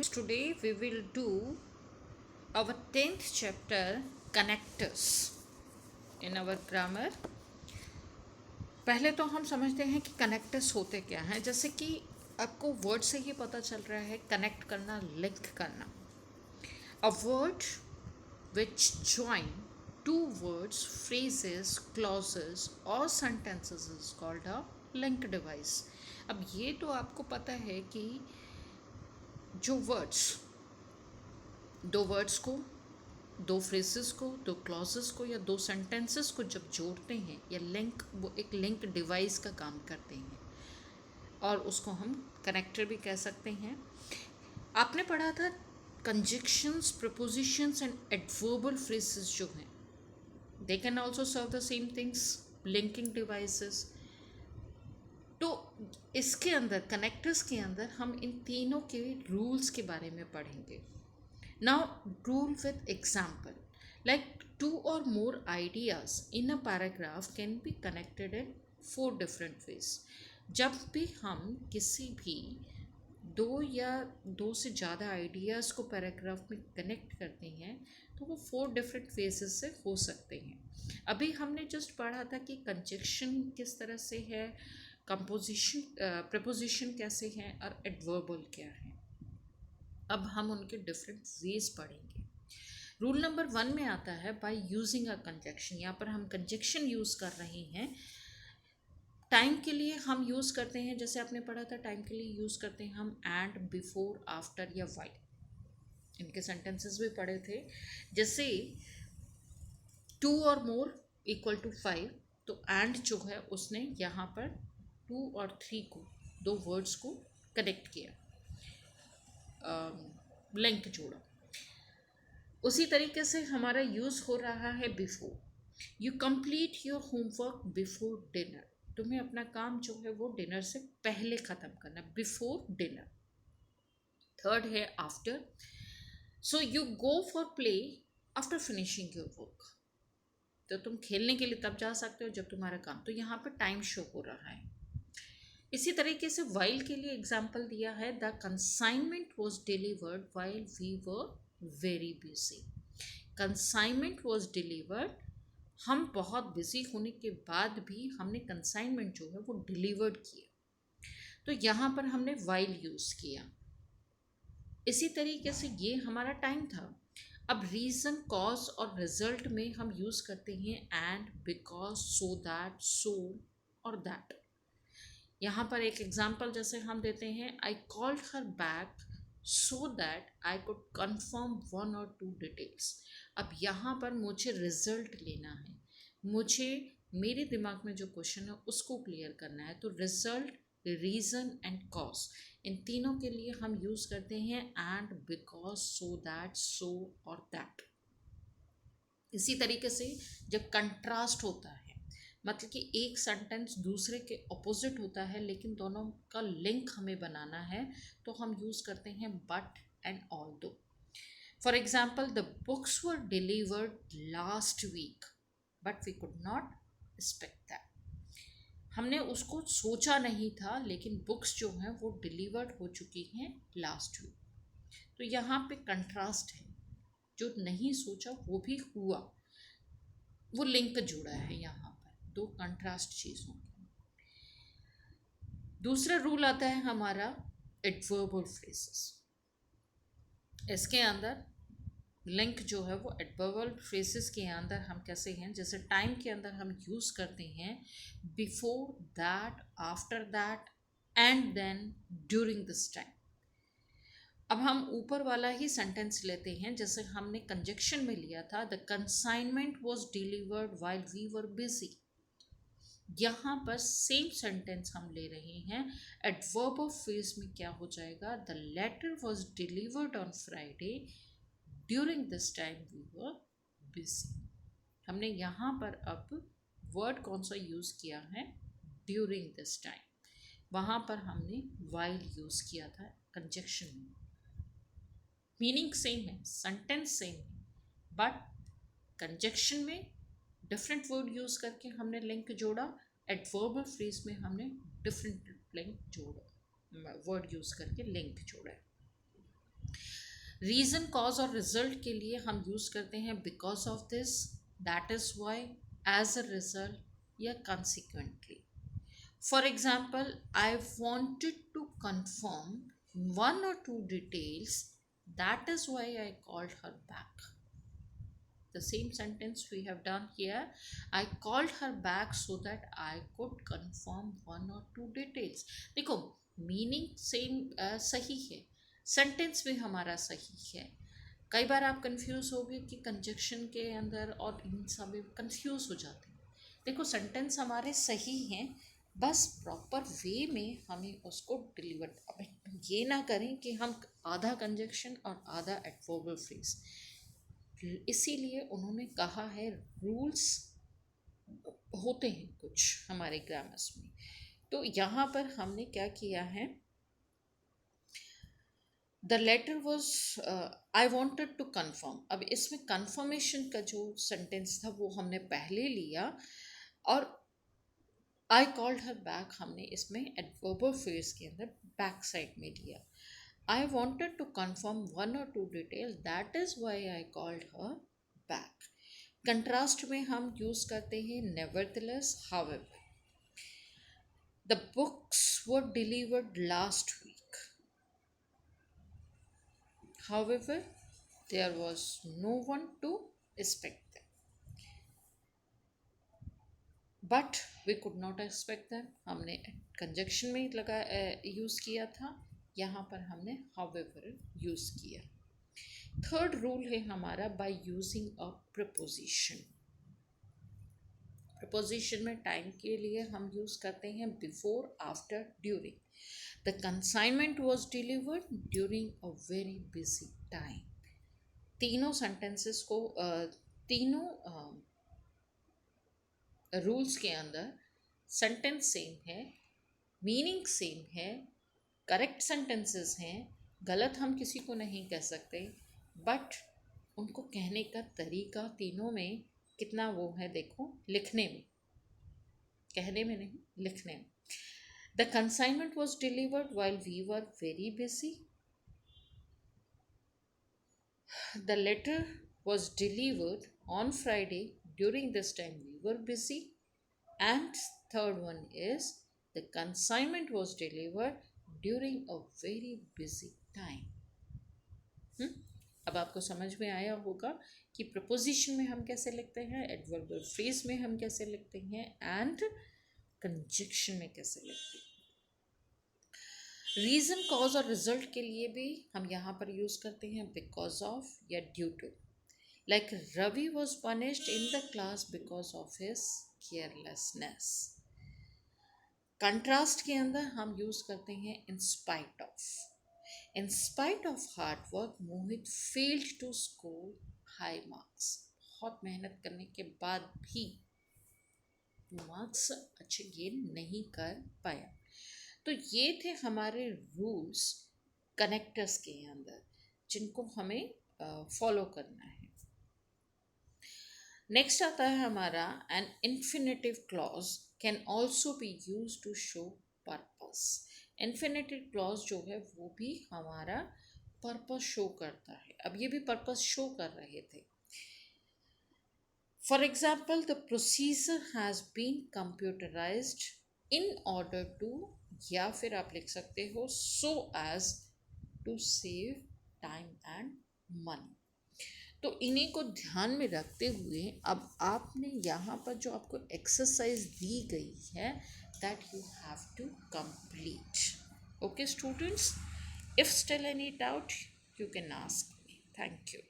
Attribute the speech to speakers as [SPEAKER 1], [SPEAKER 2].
[SPEAKER 1] Today we will do our 10th chapter connectors in our grammar. पहले तो हम समझते हैं कि कनेक्टर्स होते क्या हैं. जैसे कि आपको वर्ड से ही पता चल रहा है, कनेक्ट करना, लिंक करना. A word which join two words, phrases, clauses or sentences is called a link device. अब ये तो आपको पता है कि जो दो वर्ड्स को, दो फ्रेजेस को, दो क्लॉजेस को या दो सेंटेंसेस को जब जोड़ते हैं या लिंक, वो एक लिंक डिवाइस का काम करते हैं और उसको हम कनेक्टर भी कह सकते हैं. आपने पढ़ा था conjunctions, prepositions and adverbial phrases जो हैं, they can also serve the same things, linking devices. तो इसके अंदर, कनेक्टर्स के अंदर, हम इन तीनों के रूल्स के बारे में पढ़ेंगे. Now, rule with example. Like two or more ideas in a paragraph can be connected in 4 different ways. जब भी हम किसी भी दो या दो से ज़्यादा आइडियाज़ को पैराग्राफ में कनेक्ट करते हैं तो वो 4 डिफरेंट फेजेस से हो सकते हैं. अभी हमने जस्ट पढ़ा था कि कंजक्शन किस तरह से है, कंपोजिशन, प्रपोजिशन कैसे हैं और एडवर्बल क्या है. अब हम उनके डिफरेंट वेज पढ़ेंगे. रूल नंबर 1 में आता है बाय यूजिंग अ कंजक्शन. यहाँ पर हम कंजक्शन यूज़ कर रहे हैं. टाइम के लिए हम यूज़ करते हैं, जैसे आपने पढ़ा था, टाइम के लिए यूज़ करते हैं हम एंड, बिफोर, आफ्टर या वाइल. इनके सेंटेंसेस भी पढ़े थे. जैसे 2 और मोर इक्वल टू 5, तो एंड जो है उसने यहाँ पर 2 और 3 को, दो वर्ड्स को कनेक्ट किया, लिंक जोड़ा. उसी तरीके से हमारा यूज़ हो रहा है before. You complete your homework before dinner. तुम्हें अपना काम जो है वो डिनर से पहले ख़त्म करना, बिफोर डिनर. थर्ड है after. So you go for play after finishing your work. तो तुम खेलने के लिए तब जा सकते हो जब तुम्हारा काम, तो यहाँ पर टाइम शो हो रहा है. इसी तरीके से वाइल के लिए एग्जाम्पल दिया है, the consignment was delivered while we were very busy. Consignment was delivered, हम बहुत बिजी होने के बाद भी हमने कंसाइनमेंट जो है वो डिलीवर्ड किया, तो यहाँ पर हमने वाइल यूज़ किया. इसी तरीके से ये हमारा टाइम था. अब रीज़न, कॉज और रिजल्ट में हम यूज़ करते हैं एंड, बिकॉज, सो दैट, सो और दैट. यहाँ पर एक एग्जाम्पल जैसे हम देते हैं, I called her back so that I could confirm 1 और 2 डिटेल्स. अब यहाँ पर मुझे रिजल्ट लेना है, मुझे मेरे दिमाग में जो क्वेश्चन है उसको क्लियर करना है. तो रिजल्ट, रीज़न एंड कॉज, इन तीनों के लिए हम यूज़ करते हैं एंड, बिकॉज, सो दैट, सो और दैट. इसी तरीके से जब कंट्रास्ट होता है, मतलब कि एक सेंटेंस दूसरे के ऑपोजिट होता है लेकिन दोनों का लिंक हमें बनाना है, तो हम यूज़ करते हैं but and although. For example, the books were delivered last week but we could not expect that. हमने उसको सोचा नहीं था लेकिन बुक्स जो हैं वो डिलीवर्ड हो चुकी हैं लास्ट वीक. तो यहाँ पे कंट्रास्ट है, जो नहीं सोचा वो भी हुआ, वो लिंक जुड़ा है यहाँ पर, दो कंट्रास्ट चीज़ों की. दूसरा रूल आता है हमारा एडवर्बल फ्रेजेस. इसके अंदर लिंक जो है वो एडवर्बल फ्रेजेस के अंदर हम कैसे हैं, जैसे टाइम के अंदर हम यूज़ करते हैं before that, after that, and then, during this time. अब हम ऊपर वाला ही सेंटेंस लेते हैं, जैसे हमने कंजक्शन में लिया था, the consignment was delivered while we were busy. यहाँ पर सेम सेंटेंस हम ले रहे हैं. एडवर्ब ऑफ फ्रेज में क्या हो जाएगा, the letter was delivered on Friday during this time we were busy. हमने यहाँ पर अब वर्ड कौन सा यूज़ किया है, ड्यूरिंग दिस टाइम. वहाँ पर हमने वाइल यूज़ किया था कंजक्शन में. मीनिंग सेम है, सेंटेंस सेम है, बट कंजक्शन में डिफरेंट वर्ड यूज़ करके हमने लिंक जोड़ा, एडवर्बल फ्रेज में हमने डिफरेंट लिंक जोड़ा, वर्ड यूज़ करके लिंक जोड़ा. रीज़न कॉज और रिजल्ट के लिए हम यूज़ करते हैं because of this, that is why, as a result या consequently. For example, I wanted to confirm one or two details. That is why I called her back. The same sentence we have done here. I called her back so that I could confirm one or two details. देखो, meaning same सही है, sentence भी हमारा सही है. कई बार आप confuse हो गए कि कंजक्शन के अंदर और इन सब में कंफ्यूज हो जाते हैं. देखो, सेंटेंस हमारे सही हैं, बस प्रॉपर वे में हमें उसको डिलीवर. अब ये ना करें कि हम आधा कंजक्शन और आधा एडवर्बल फ्रेज. इसीलिए उन्होंने कहा है रूल्स होते हैं कुछ हमारे ग्रामर्स में. तो यहाँ पर हमने क्या किया है, the letter was, I wanted to confirm. अब इसमें कन्फर्मेशन का जो सेंटेंस था वो हमने पहले लिया, और आई कॉल्ड हर बैक हमने इसमें एडवर्बल फ्रेज के अंदर बैक साइड में लिया. I wanted to confirm one or two details. That is why I called her back. Contrast में हम use करते हैं nevertheless, however. The books were delivered last week. However, there was no one to inspect them. But we could not expect them. हमने conjunction में लगा use किया था. यहाँ पर हमने however use किया. थर्ड रूल है हमारा by using a preposition. Preposition में टाइम के लिए हम यूज करते हैं before, after, during. The consignment was delivered during a very busy time. तीनों सेंटेंसेस को तीनों रूल्स के अंदर सेंटेंस सेम है, मीनिंग सेम है, करेक्ट सेंटेंसेस हैं. गलत हम किसी को नहीं कह सकते, बट उनको कहने का तरीका तीनों में कितना वो है, देखो, लिखने में, कहने में नहीं, लिखने में. The consignment was delivered while we were very busy. The letter was delivered on Friday during this time we were busy. And third one is the consignment was delivered during a very busy time. अब आपको समझ में आया होगा कि preposition में हम कैसे लिखते हैं, एडवर्बल फ्रेज में हम कैसे लिखते हैं, एंड कंजक्शन में कैसे लिखते हैं. रीजन, कॉज और रिजल्ट के लिए भी हम यहाँ पर यूज करते हैं बिकॉज ऑफ या due to. Like Ravi was punished in the class because of his carelessness. Contrast के अंदर हम यूज करते हैं in spite of. In spite of hard work, Mohit failed to score high marks. बहुत मेहनत करने के बाद भी मार्क्स अच्छे गेन नहीं कर पाया. तो ये थे हमारे रूल्स कनेक्टर्स के अंदर, जिनको हमें फॉलो करना है. नेक्स्ट आता है हमारा an infinitive clause can also be use to show purpose. Infinitive clause जो है वो भी हमारा पर्पस शो करता है. अब ये भी पर्पस शो कर रहे थे. For example, the procedure has been computerized in order to, या फिर आप लिख सकते हो so as to save time and money. तो इन्हीं को ध्यान में रखते हुए अब आपने यहाँ पर जो आपको एक्सरसाइज दी गई है, that you have to complete. Okay, students, if still any doubt, you can ask me. Thank you.